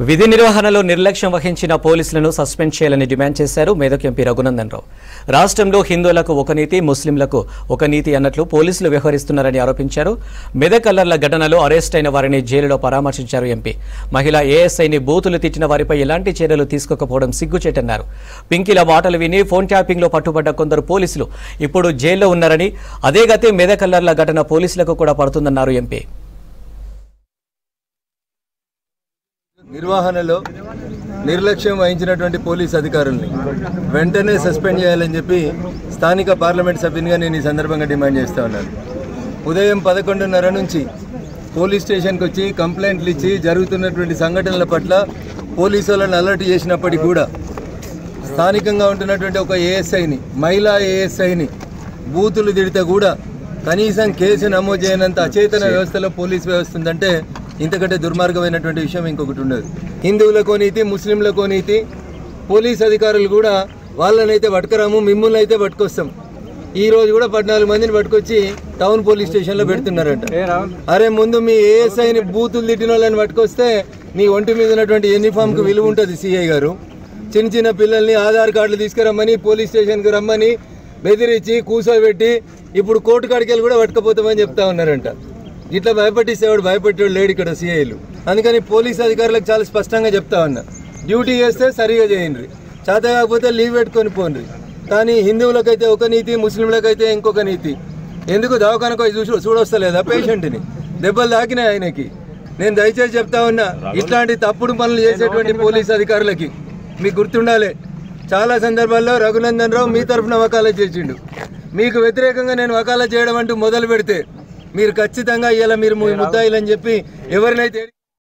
విధి నిర్వహణలో నిర్లక్ష్యం వహించిన పోలీసులను సస్పెండ్ చేయాలని డిమాండ్ చేశారు మెదక్ ఎంపీ రఘునందన్ రావు. రాష్ట్రంలో హిందువులకు ఒక నీతి, ముస్లింలకు ఒక నీతి అన్నట్లు పోలీసులు వ్యవహరిస్తున్నారని ఆరోపించారు. మెదక్ అల్లర్ల ఘటనలో అరెస్ట్ అయిన వారిని జైలులో పరామర్శించారు ఎంపీ. మహిళా ఏఎస్ఐని బూతులు తిట్టిన వారిపై ఎలాంటి చర్యలు తీసుకోకపోవడం సిగ్గుచేటన్నారు. పింకీల మాటలు విని ఫోన్ ట్యాపింగ్లో పట్టుబడ్డ కొందరు పోలీసులు ఇప్పుడు జైల్లో ఉన్నారని, అదే గతే మెదక్ అల్లర్ల ఘటన పోలీసులకు కూడా పడుతుందన్నారు ఎంపీ. నిర్వహణలో నిర్లక్ష్యం వహించినటువంటి పోలీస్ అధికారుల్ని వెంటనే సస్పెండ్ చేయాలని చెప్పి స్థానిక పార్లమెంట్ సభ్యునిగా నేను ఈ సందర్భంగా డిమాండ్ చేస్తూ ఉన్నాను. ఉదయం 11:30 నుంచి పోలీస్ స్టేషన్కి వచ్చి కంప్లైంట్లు ఇచ్చి జరుగుతున్నటువంటి సంఘటనల పట్ల పోలీసు వాళ్ళని అలర్ట్ చేసినప్పటికీ కూడా స్థానికంగా ఉంటున్నటువంటి ఒక ఏఎస్ఐని, మహిళా ఏఎస్ఐని బూతులు తిడితే కూడా కనీసం కేసు నమోదు చేయనంత అచేతన వ్యవస్థలో పోలీస్ వ్యవస్థ ఉందంటే ఇంతకంటే దుర్మార్గమైనటువంటి విషయం ఇంకొకటి ఉండదు. హిందువులకో నీతి, ముస్లింలకో నీతి. పోలీస్ అధికారులు కూడా వాళ్ళనైతే పట్టుకురాము, మిమ్మల్ని అయితే పట్టుకొస్తాం. ఈ రోజు కూడా 14 మందిని పట్టుకొచ్చి టౌన్ పోలీస్ స్టేషన్లో పెడుతున్నారంట. అరే ముందు మీ ఏఎస్ఐని బూతులు తిట్టిన వాళ్ళని పట్టుకొస్తే నీ ఒంటి మీద ఉన్నటువంటి యూనిఫామ్కి విలువ ఉంటుంది. సిఐ గారు చిన్న చిన్న పిల్లల్ని ఆధార్ కార్డులు తీసుకురమ్మని పోలీస్ స్టేషన్కి రమ్మని బెదిరించి కూర్చోబెట్టి ఇప్పుడు కోర్టు కాడికి వెళ్ళి కూడా పట్టుకపోతామని చెప్తా ఉన్నారంట. ఇట్లా భయపట్టిస్తేవాడు భయపెట్టేవాడు లేడు ఇక్కడ సిఐలు. అందుకని పోలీస్ అధికారులకు చాలా స్పష్టంగా చెప్తా ఉన్నా, డ్యూటీ చేస్తే సరిగా చేయండి, చేత కాకపోతే లీవ్ పెట్టుకొని పోండి. కానీ హిందువులకైతే ఒక నీతి, ముస్లింలకైతే ఇంకొక నీతి. ఎందుకు దవాఖానకు చూడొస్తలేదా పేషెంట్ని? దెబ్బలు తాకినాయి ఆయనకి. నేను దయచేసి చెప్తా ఉన్నా, ఇట్లాంటి తప్పుడు పనులు చేసేటువంటి పోలీస్ అధికారులకి మీకు గుర్తుండాలి, చాలా సందర్భాల్లో రఘునందన్ రావు మీ తరఫున వకాలత్ చేసిండు. మీకు వ్యతిరేకంగా నేను వకాలత్ చేయడం అంటూ మొదలు పెడితే మీరు ఖచ్చితంగా ఇలా మీరు ముద్దాయిలని చెప్పి ఎవరినైతే